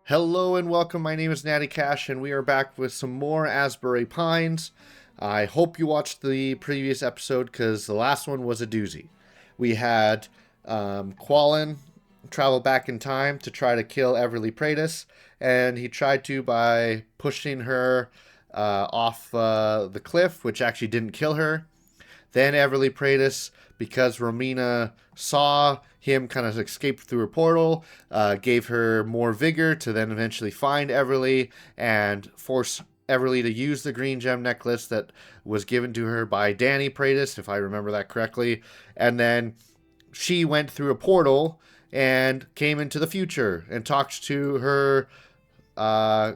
Hello and welcome. My name is Natty Cash, and we are back with some more Asbury Pines. I hope you watched the previous episode because the last one was a doozy. We had Quallen travel back in time to try to kill Everly Pratis, and he tried to by pushing her off the cliff, which actually didn't kill her. Then Everly Pratis, because Romina saw him kind of escape through a portal, gave her more vigor to then eventually find Everly and force Everly to use the green gem necklace that was given to her by Danny Pratis, if I remember that correctly. And then she went through a portal and came into the future and talked to her uh,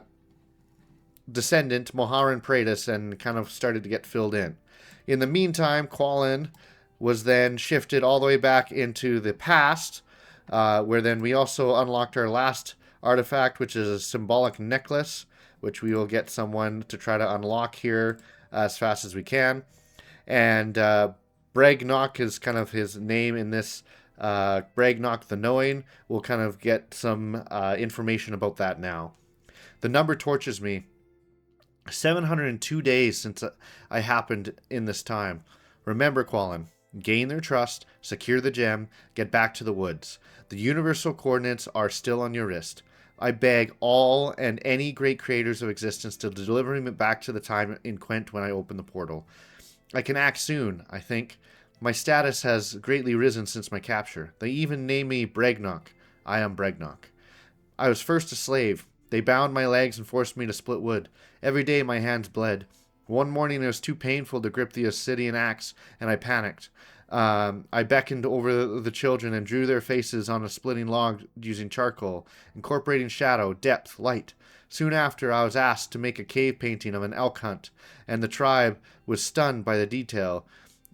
descendant, Moharan Pratis, and kind of started to get filled in. In the meantime, Quallen was then shifted all the way back into the past, where then we also unlocked our last artifact, which is a symbolic necklace, which we will get someone to try to unlock here as fast as we can. And Bragnock is kind of his name in this. Bragnock the Knowing. We'll kind of get some information about that now. The number tortures me. 702 days since I happened in this time. Remember, Quallen, gain their trust, secure the gem, get back to the woods. The universal coordinates are still on your wrist. I beg all and any great creators of existence to deliver me back to the time in Quent when I open the portal. I can act soon, I think. My status has greatly risen since my capture. They even name me Bragnock. I am Bragnock. I was first a slave. They bound my legs and forced me to split wood. Every day my hands bled. One morning it was too painful to grip the obsidian axe, and I panicked. I beckoned over the children and drew their faces on a splitting log using charcoal, incorporating shadow, depth, light. Soon after, I was asked to make a cave painting of an elk hunt, and the tribe was stunned by the detail.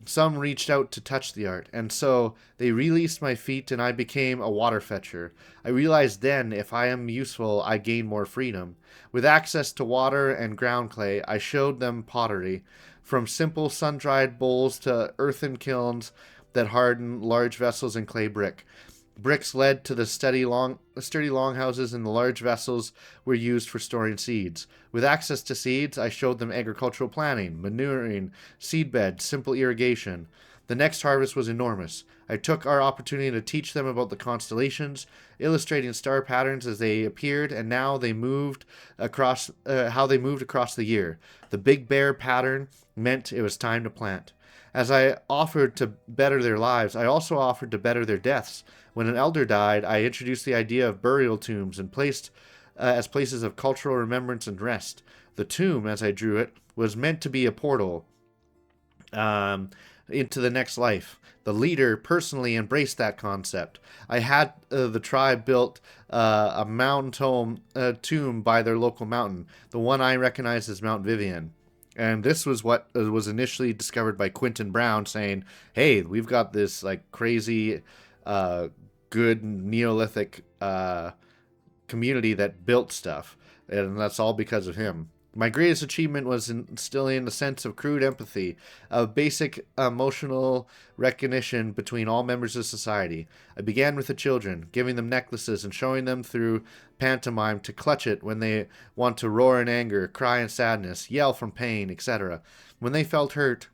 Some reached out to touch the art, and so they released my feet and I became a water fetcher. I realized then if I am useful, I gain more freedom. With access to water and ground clay, I showed them pottery, from simple sun-dried bowls to earthen kilns that harden large vessels in clay brick. Bricks led to the sturdy longhouses, and the large vessels were used for storing seeds. With access to seeds, I showed them agricultural planning, manuring, seedbed, simple irrigation. The next harvest was enormous. I took our opportunity to teach them about the constellations, illustrating star patterns as they appeared, and now they moved across how they moved across the year. The Big Bear pattern meant it was time to plant. As I offered to better their lives, I also offered to better their deaths. When an elder died, I introduced the idea of burial tombs and placed as places of cultural remembrance and rest. The tomb, as I drew it, was meant to be a portal into the next life. The leader personally embraced that concept. I had the tribe built a tomb by their local mountain, the one I recognize as Mount Vivian. And this was what was initially discovered by Quentin Brown, saying, "Hey, we've got this like crazy, good Neolithic community that built stuff, and that's all because of him." My greatest achievement was instilling a sense of crude empathy, of basic emotional recognition between all members of society. I began with the children, giving them necklaces and showing them through pantomime to clutch it when they want to roar in anger, cry in sadness, yell from pain, etc. When they felt hurt,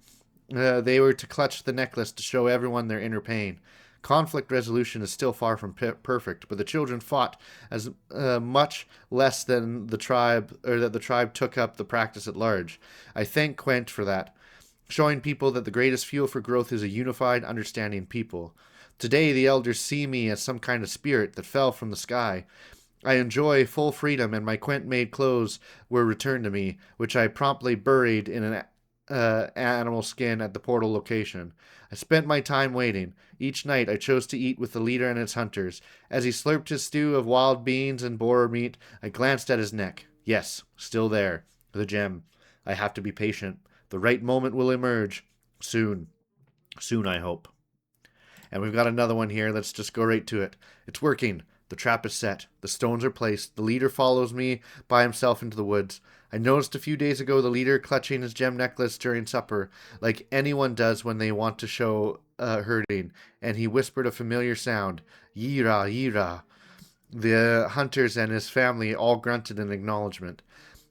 they were to clutch the necklace to show everyone their inner pain. Conflict resolution is still far from perfect, but the children fought as much less than the tribe, or that the tribe took up the practice at large. I thank Quent for that, showing people that the greatest fuel for growth is a unified, understanding people. Today, the elders see me as some kind of spirit that fell from the sky. I enjoy full freedom, and my Quent-made clothes were returned to me, which I promptly buried in an animal skin at the portal location. I spent my time waiting. Each night I chose to eat with the leader and his hunters. As he slurped his stew of wild beans and boar meat, I glanced at his neck. Yes, still there. The gem. I have to be patient. The right moment will emerge. Soon. Soon, I hope. And we've got another one here. Let's just go right to it. It's working. The trap is set. The stones are placed. The leader follows me by himself into the woods. I noticed a few days ago the leader clutching his gem necklace during supper, like anyone does when they want to show hurting, and he whispered a familiar sound, Yira, Yira. The hunters and his family all grunted in acknowledgement.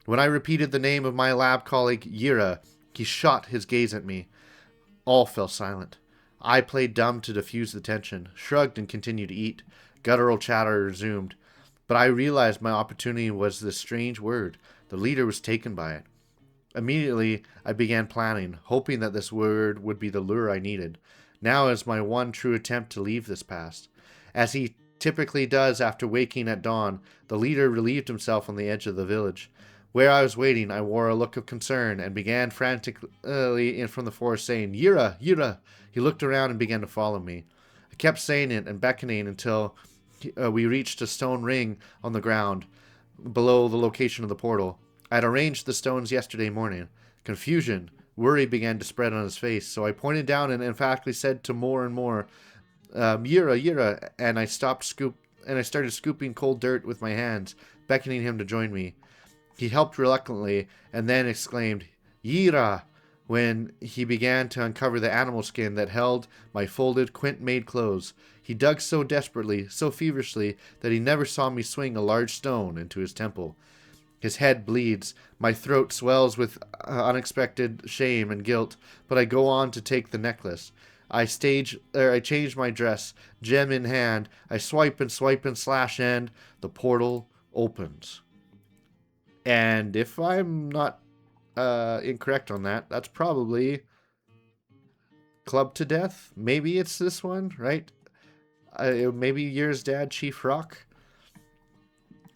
When I repeated the name of my lab colleague, Yira, he shot his gaze at me. All fell silent. I played dumb to diffuse the tension, shrugged and continued to eat. Guttural chatter resumed. But I realized my opportunity was this strange word. The leader was taken by it. Immediately, I began planning, hoping that this word would be the lure I needed. Now is my one true attempt to leave this past. As he typically does after waking at dawn, the leader relieved himself on the edge of the village. Where I was waiting, I wore a look of concern and began frantically in from the forest saying, Yura, Yura. He looked around and began to follow me. I kept saying it and beckoning until we reached a stone ring on the ground below the location of the portal. I had arranged the stones yesterday morning. Confusion, worry began to spread on his face, so I pointed down and emphatically said to more and more, Yura, Yura, and I started scooping cold dirt with my hands, beckoning him to join me. He helped reluctantly, and then exclaimed, Yira, when he began to uncover the animal skin that held my folded, quint-made clothes. He dug so desperately, so feverishly, that he never saw me swing a large stone into his temple. His head bleeds, my throat swells with unexpected shame and guilt, but I go on to take the necklace. I change my dress, gem in hand. I swipe and slash, and the portal opens. And if I'm not incorrect on that, that's probably Club to Death. Maybe it's this one, right? Maybe Year's dad, Chief Rock.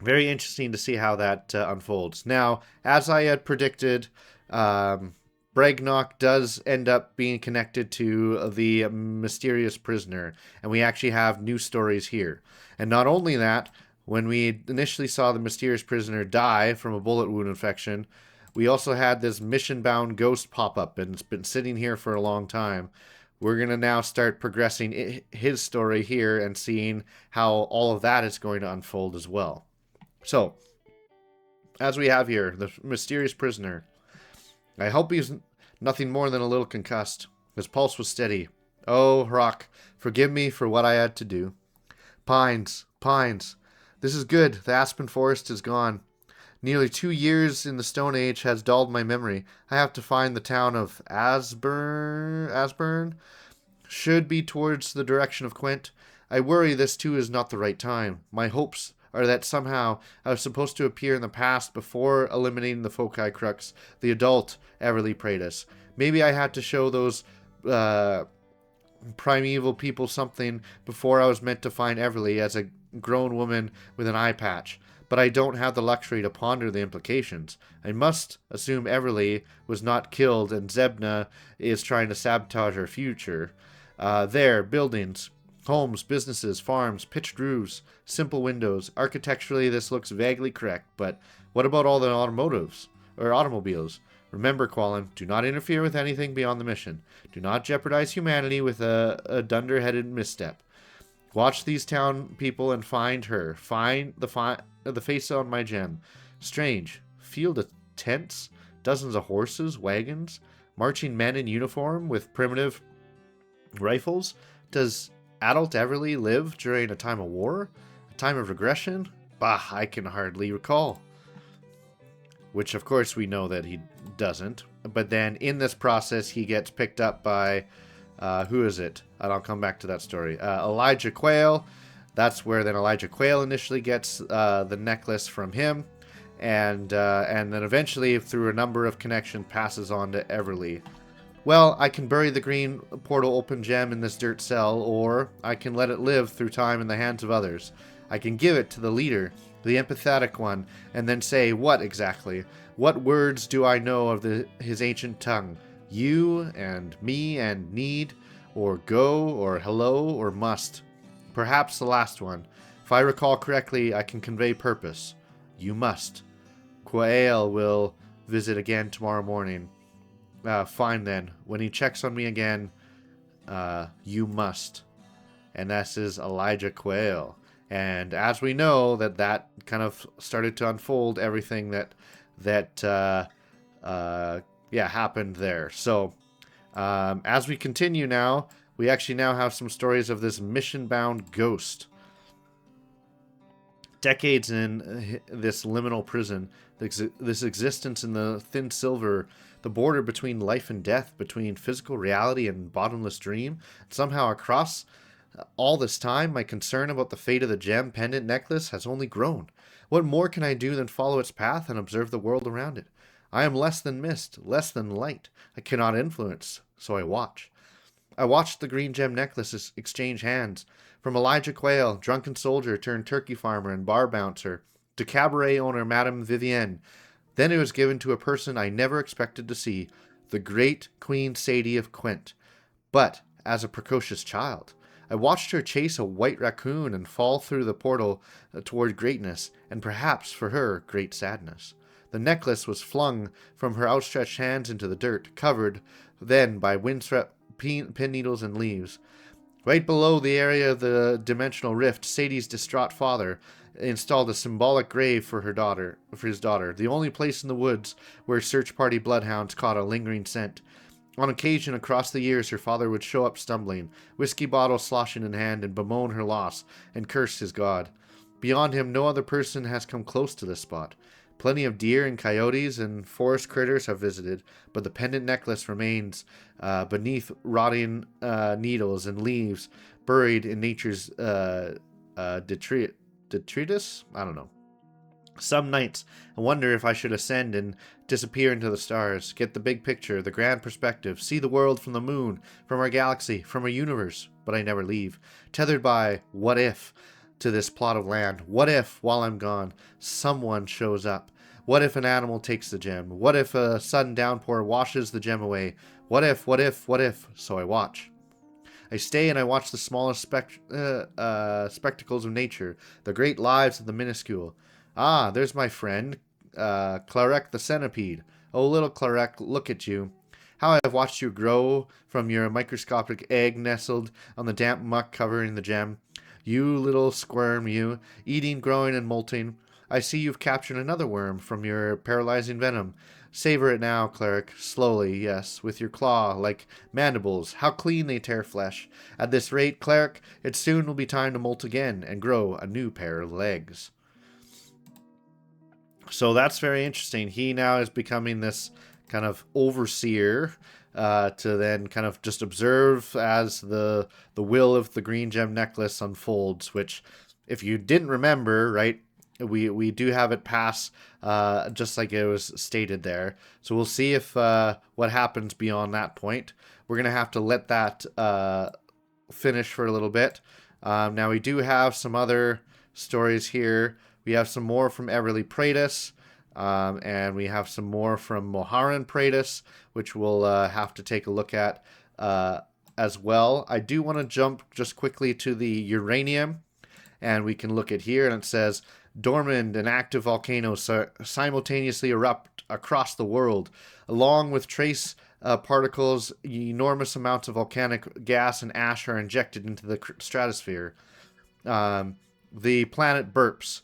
Very interesting to see how that unfolds. Now, as I had predicted, Bregnok does end up being connected to the mysterious prisoner, and we actually have new stories here. And not only that, when we initially saw the mysterious prisoner die from a bullet wound infection, we also had this mission-bound ghost pop up, and it's been sitting here for a long time. We're going to now start progressing his story here and seeing how all of that is going to unfold as well. So, as we have here, the mysterious prisoner. I hope he's nothing more than a little concussed. His pulse was steady. Oh, Rock, forgive me for what I had to do. Pines, pines. This is good. The aspen forest is gone. Nearly 2 years in the Stone Age has dulled my memory. I have to find the town of Asburn. Should be towards the direction of Quint. I worry this too is not the right time. My hopes are that somehow I was supposed to appear in the past before eliminating the Foci Crux, the adult Everly Praetus. Maybe I had to show those primeval people something before I was meant to find Everly as a grown woman with an eye patch. But I don't have the luxury to ponder the implications. I must assume Everly was not killed and Zebna is trying to sabotage her future. Buildings. Homes, businesses, farms, pitched roofs, simple windows. Architecturally, this looks vaguely correct, but what about all the automobiles? Remember, Quallen, do not interfere with anything beyond the mission. Do not jeopardize humanity with a dunder-headed misstep. Watch these town people and find her. Find the face on my gem. Strange. Field of tents? Dozens of horses, wagons, marching men in uniform with primitive rifles? Does adult Everly live during a time of war? A time of regression? Bah, I can hardly recall. Which, of course, we know that he doesn't. But then, in this process, he gets picked up by... who is it? And I'll come back to that story. Elijah Quayle. That's where then Elijah Quayle initially gets the necklace from him. And then eventually, through a number of connections, passes on to Everly. Well, I can bury the green portal open gem in this dirt cell, or I can let it live through time in the hands of others. I can give it to the leader, the empathetic one, and then say, what exactly? What words do I know of his ancient tongue? You, and me, and need, or go, or hello, or must. Perhaps the last one. If I recall correctly, I can convey purpose. You must. Quayle will visit again tomorrow morning. Fine then. When he checks on me again, you must. And this is Elijah Quayle. And as we know, that kind of started to unfold everything that happened there. So, as we continue now, we actually now have some stories of this mission-bound ghost. Decades in this liminal prison, this existence in the thin silver, the border between life and death, between physical reality and bottomless dream. Somehow across all this time, my concern about the fate of the gem pendant necklace has only grown. What more can I do than follow its path and observe the world around it? I am less than mist, less than light. I cannot influence, so I watch. I watched the green gem necklaces exchange hands, from Elijah Quayle, drunken soldier turned turkey farmer and bar bouncer, to cabaret owner Madame Vivienne. Then it was given to a person I never expected to see, the great Queen Sadie of Quent. But, as a precocious child, I watched her chase a white raccoon and fall through the portal toward greatness, and perhaps, for her, great sadness. The necklace was flung from her outstretched hands into the dirt, covered then by windswept pin needles and leaves. Right below the area of the dimensional rift, Sadie's distraught father installed a symbolic grave for his daughter, the only place in the woods where search party bloodhounds caught a lingering scent. On occasion, across the years, her father would show up stumbling, whiskey bottle sloshing in hand, and bemoan her loss and curse his god. Beyond him, no other person has come close to this spot. Plenty of deer and coyotes and forest critters have visited, but the pendant necklace remains beneath rotting needles and leaves, buried in nature's detritus? I don't know. Some nights, I wonder if I should ascend and disappear into the stars, get the big picture, the grand perspective, see the world from the moon, from our galaxy, from our universe, but I never leave. Tethered by what if to this plot of land. What if, while I'm gone, someone shows up? What if an animal takes the gem? What if a sudden downpour washes the gem away? What if, what if, what if? So I watch. I stay and I watch the smallest spectacles of nature, the great lives of the minuscule. Ah, there's my friend, Clarek the centipede. Oh, little Clarek, look at you. How I have watched you grow from your microscopic egg nestled on the damp muck covering the gem. You little squirm, you, eating, growing, and molting. I see you've captured another worm from your paralyzing venom. Savor it now, Cleric, slowly, yes, with your claw, like mandibles. How clean they tear flesh. At this rate, Cleric, it soon will be time to molt again and grow a new pair of legs. So that's very interesting. He now is becoming this kind of overseer to then kind of just observe as the will of the green gem necklace unfolds, which, if you didn't remember, right, we do have it pass just like it was stated there. So we'll see if what happens beyond that point. We're going to have to let that finish for a little bit. Now we do have some other stories here. We have some more from Everly Praetus, and we have some more from Moharan Praetus, which we'll have to take a look at as well. I do want to jump just quickly to the uranium, and we can look at here, and it says, dormant and active volcanoes simultaneously erupt across the world. Along with trace particles, enormous amounts of volcanic gas and ash are injected into the stratosphere. The planet burps.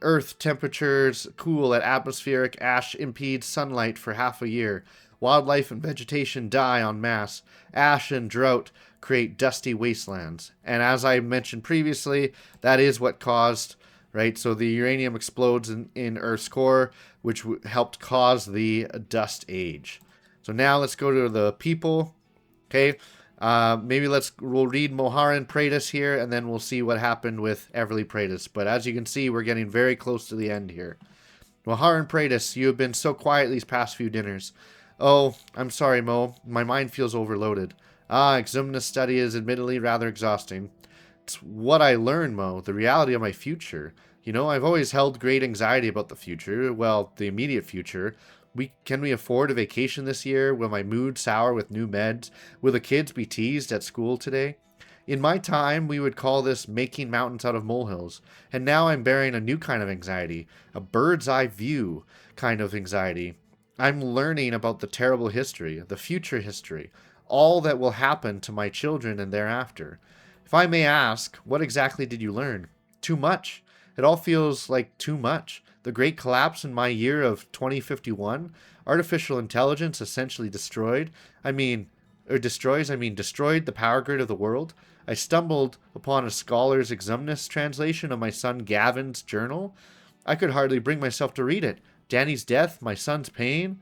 Earth temperatures cool at atmospheric ash impedes sunlight for half a year. Wildlife and vegetation die en masse. Ash and drought create dusty wastelands. And as I mentioned previously, that is what caused, right? So the uranium explodes in Earth's core, which helped cause the dust age. So now let's go to the people. Okay. Maybe we'll read Moharan Praetus here, and then we'll see what happened with Everly Praetus. But as you can see, we're getting very close to the end here. Moharan Praetus, you have been so quiet these past few dinners. Oh, I'm sorry, Mo. My mind feels overloaded. Exumnus study is admittedly rather exhausting. It's what I learned, Mo, the reality of my future. You know, I've always held great anxiety about the future. Well, the immediate future. Can we afford a vacation this year? Will my mood sour with new meds? Will the kids be teased at school today? In my time, we would call this making mountains out of molehills. And now I'm bearing a new kind of anxiety, a bird's eye view kind of anxiety. I'm learning about the terrible history, the future history, all that will happen to my children and thereafter. If I may ask, what exactly did you learn? Too much. It all feels like too much. The great collapse in my year of 2051, artificial intelligence essentially destroyed the power grid of the world. I stumbled upon a scholar's exumnus translation of my son Gavin's journal. I could hardly bring myself to read it. Danny's death, my son's pain,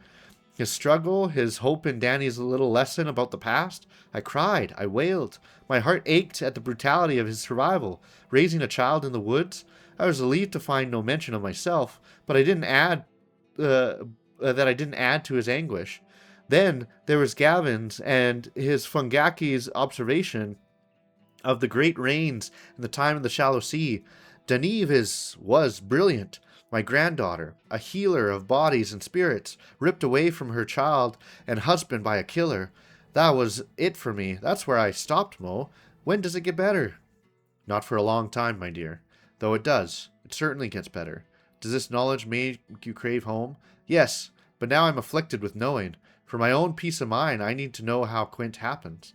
his struggle, his hope in Danny's little lesson about the past. I cried. I wailed. My heart ached at the brutality of his survival. Raising a child in the woods. I was relieved to find no mention of myself, but I didn't add to his anguish. Then there was Gavin's and his Fungaki's observation of the great rains and the time of the shallow sea. Deneve was brilliant. My granddaughter, a healer of bodies and spirits, ripped away from her child and husband by a killer. That was it for me. That's where I stopped, Mo. When does it get better? Not for a long time, my dear. Though it does. It certainly gets better. Does this knowledge make you crave home? Yes, but now I'm afflicted with knowing. For my own peace of mind, I need to know how Quint happens.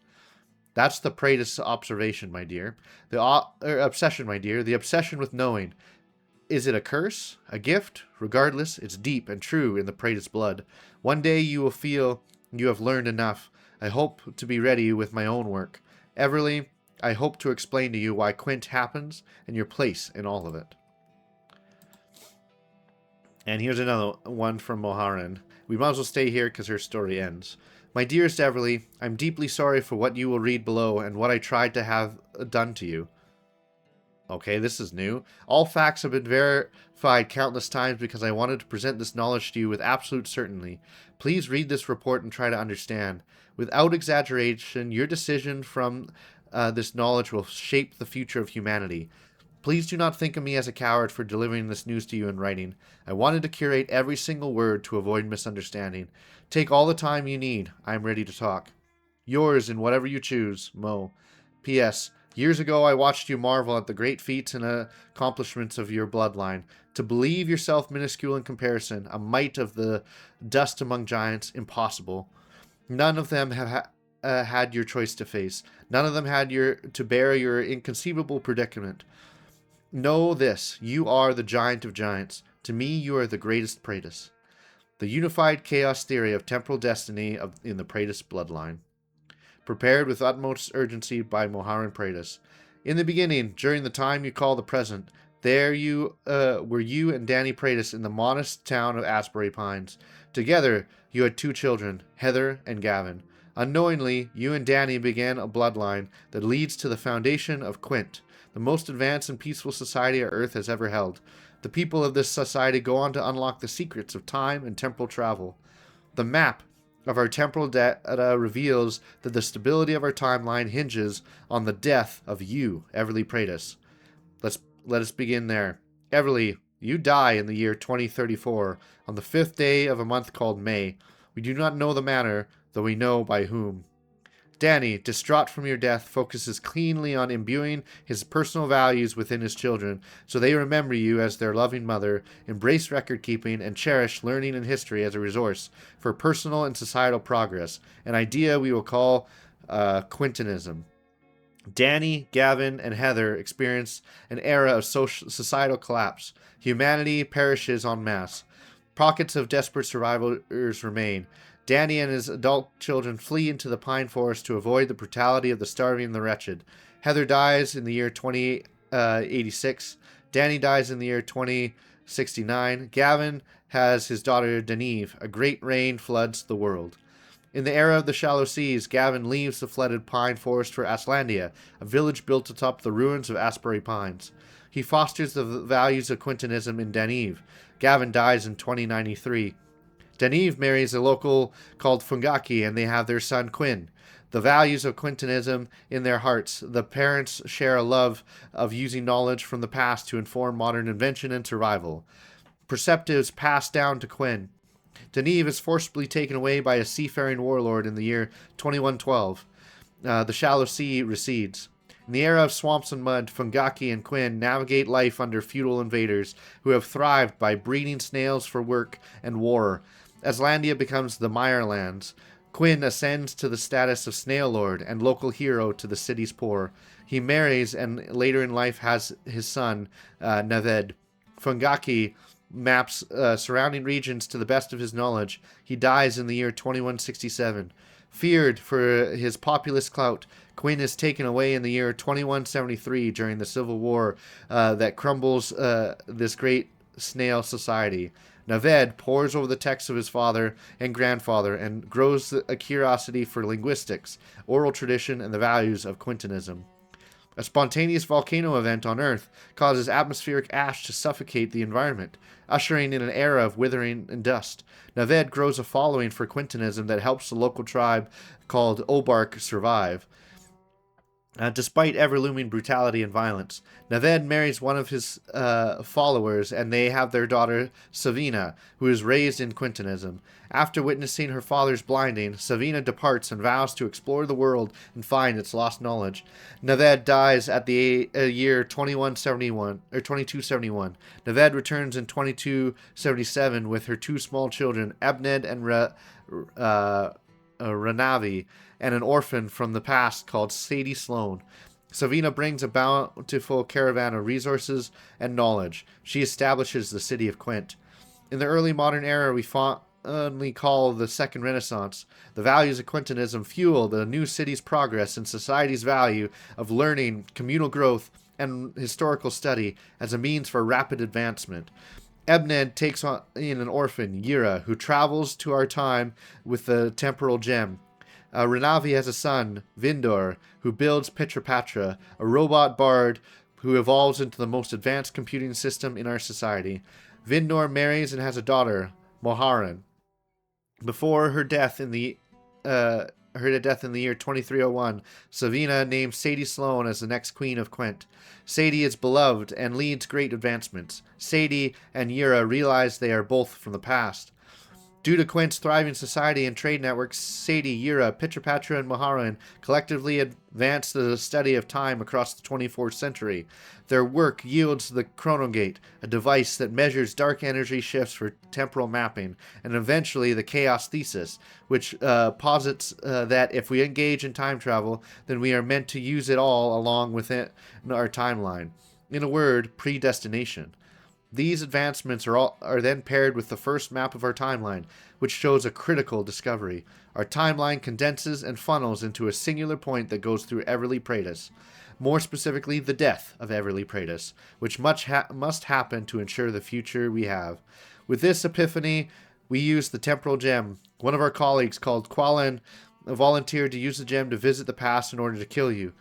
That's the Praetus observation, my dear. Obsession, my dear. The obsession with knowing. Is it a curse? A gift? Regardless, it's deep and true in the Praetus blood. One day you will feel you have learned enough. I hope to be ready with my own work. Everly, I hope to explain to you why Quint happens and your place in all of it. And here's another one from Moharan. We might as well stay here because her story ends. My dearest Everly, I'm deeply sorry for what you will read below and what I tried to have done to you. Okay, this is new. All facts have been verified countless times because I wanted to present this knowledge to you with absolute certainty. Please read this report and try to understand. Without exaggeration, your decision from this knowledge will shape the future of humanity. Please do not think of me as a coward for delivering this news to you in writing. I wanted to curate every single word to avoid misunderstanding. Take all the time you need. I am ready to talk. Yours in whatever you choose, Mo. P.S. Years ago, I watched you marvel at the great feats and accomplishments of your bloodline. To believe yourself minuscule in comparison, a mite of the dust among giants, impossible. None of them have had your choice to face. None of them had to bear your inconceivable predicament. Know this, you are the giant of giants. To me, you are the greatest Praetus. The unified chaos theory of temporal destiny in the Praetus bloodline. Prepared with utmost urgency by Moharan Praetus. In the beginning, during the time you call the present, there were you and Danny Praetus in the modest town of Asbury Pines. Together, you had 2 children, Heather and Gavin. Unknowingly, you and Danny began a bloodline that leads to the foundation of Quint, the most advanced and peaceful society our Earth has ever held. The people of this society go on to unlock the secrets of time and temporal travel. The map of our temporal data reveals that the stability of our timeline hinges on the death of you, Everly Praetus. Let us begin there. Everly, you die in the year 2034, on the 5th day of a month called May. We do not know the manner, though we know by whom. Danny, distraught from your death, focuses keenly on imbuing his personal values within his children, so they remember you as their loving mother, embrace record-keeping, and cherish learning and history as a resource for personal and societal progress, an idea we will call Quintinism. Danny, Gavin, and Heather experience an era of societal collapse. Humanity perishes en masse. Pockets of desperate survivors remain. Danny and his adult children flee into the pine forest to avoid the brutality of the starving and the wretched. Heather dies in the year 2086. Danny dies in the year 2069. Gavin has his daughter Deneve. A great rain floods the world. In the era of the shallow seas, Gavin leaves the flooded pine forest for Aslandia, a village built atop the ruins of Asbury Pines. He fosters the values of Quintinism in Deneve. Gavin dies in 2093. Deneve marries a local called Fungaki, and they have their son Quinn. The values of Quintinism in their hearts. The parents share a love of using knowledge from the past to inform modern invention and survival. Perceptives passed down to Quinn. Deneve is forcibly taken away by a seafaring warlord in the year 2112. The shallow sea recedes. In the era of swamps and mud, Fungaki and Quinn navigate life under feudal invaders who have thrived by breeding snails for work and war. Aslandia becomes the Mirelands. Quinn ascends to the status of Snail Lord and local hero to the city's poor. He marries and later in life has his son, Naved. Fungaki maps surrounding regions to the best of his knowledge. He dies in the year 2167. Feared for his populist clout, Quinn is taken away in the year 2173 during the Civil War that crumbles this great snail society. Naved pores over the texts of his father and grandfather and grows a curiosity for linguistics, oral tradition, and the values of Quintinism. A spontaneous volcano event on Earth causes atmospheric ash to suffocate the environment, ushering in an era of withering and dust. Naved grows a following for Quintinism that helps the local tribe called Obark survive. Despite ever-looming brutality and violence, Naved marries one of his followers, and they have their daughter, Savina, who is raised in Quintinism. After witnessing her father's blinding, Savina departs and vows to explore the world and find its lost knowledge. Naved dies at the year 2271. Naved returns in 2277 with her two small children, Ebned and Renavi, and an orphan from the past called Sadie Sloan. Savina brings a bountiful caravan of resources and knowledge. She establishes the city of Quint. In the early modern era we fondly call the Second Renaissance, the values of Quintinism fuel the new city's progress and society's value of learning, communal growth, and historical study as a means for rapid advancement. Ebned takes on in an orphan, Yira, who travels to our time with the temporal gem. Renavi has a son, Vindor, who builds Petrapatra, a robot bard who evolves into the most advanced computing system in our society. Vindor marries and has a daughter, Moharan. Before her death in the year 2301, Savina named Sadie Sloan as the next queen of Quint. Sadie is beloved and leads great advancements. Sadie and Yira realize they are both from the past. Due to Quint's thriving society and trade networks, Sadie, Yira, Pitrapatra, and Moharan collectively advanced the study of time across the 24th century. Their work yields the chronogate, a device that measures dark energy shifts for temporal mapping, and eventually the chaos thesis, which posits that if we engage in time travel, then we are meant to use it all along within our timeline. In a word, predestination. These advancements are then paired with the first map of our timeline, which shows a critical discovery. Our timeline condenses and funnels into a singular point that goes through Everly Praetus. More specifically, the death of Everly Praetus, which must happen to ensure the future we have. With this epiphany, we use the temporal gem. One of our colleagues, called Quallen, volunteered to use the gem to visit the past in order to kill you,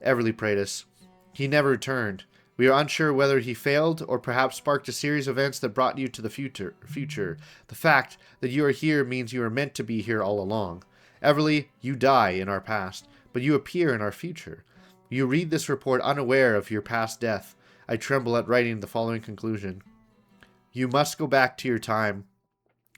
Everly Praetus. He never returned. We are unsure whether he failed or perhaps sparked a series of events that brought you to the future. The fact that you are here means you are meant to be here all along. Everly, you die in our past, but you appear in our future. You read this report unaware of your past death. I tremble at writing the following conclusion. You must go back to your time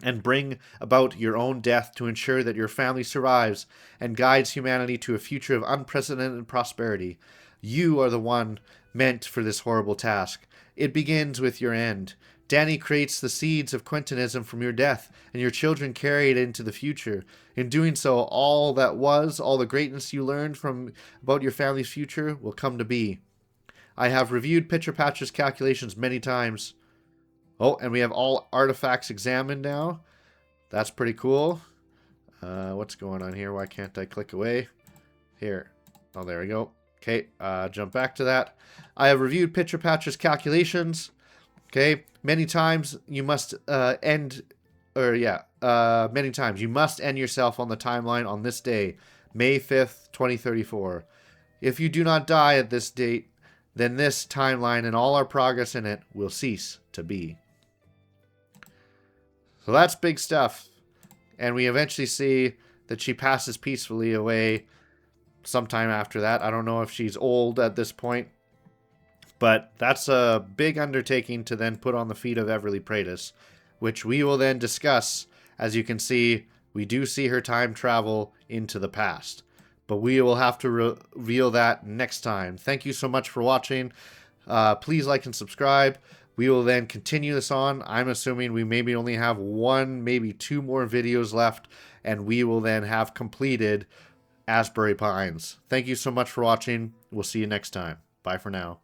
and bring about your own death to ensure that your family survives and guides humanity to a future of unprecedented prosperity. You are the one meant for this horrible task. It begins with your end. Danny creates the seeds of Quintinism from your death, and your children carry it into the future. In doing so, all that was, all the greatness you learned about your family's future will come to be. I have reviewed Pitrapatra's calculations many times. Oh, and we have all artifacts examined now. That's pretty cool. What's going on here? Why can't I click away? Here. Oh, there we go. Okay, jump back to that. I have reviewed Pitrapatra's calculations. Okay, many times you must end yourself on the timeline on this day, May 5th, 2034. If you do not die at this date, then this timeline and all our progress in it will cease to be. So that's big stuff. And we eventually see that she passes peacefully away sometime after that. I don't know if she's old at this point, but that's a big undertaking to then put on the feet of Everly Praetus, which we will then discuss. As you can see, we do see her time travel into the past, but we will have to reveal that next time. Thank you so much for watching. Please like and subscribe. We will then continue this on. I'm assuming we maybe only have one, maybe two more videos left, and we will then have completed Asbury Pines. Thank you so much for watching. We'll see you next time. Bye for now.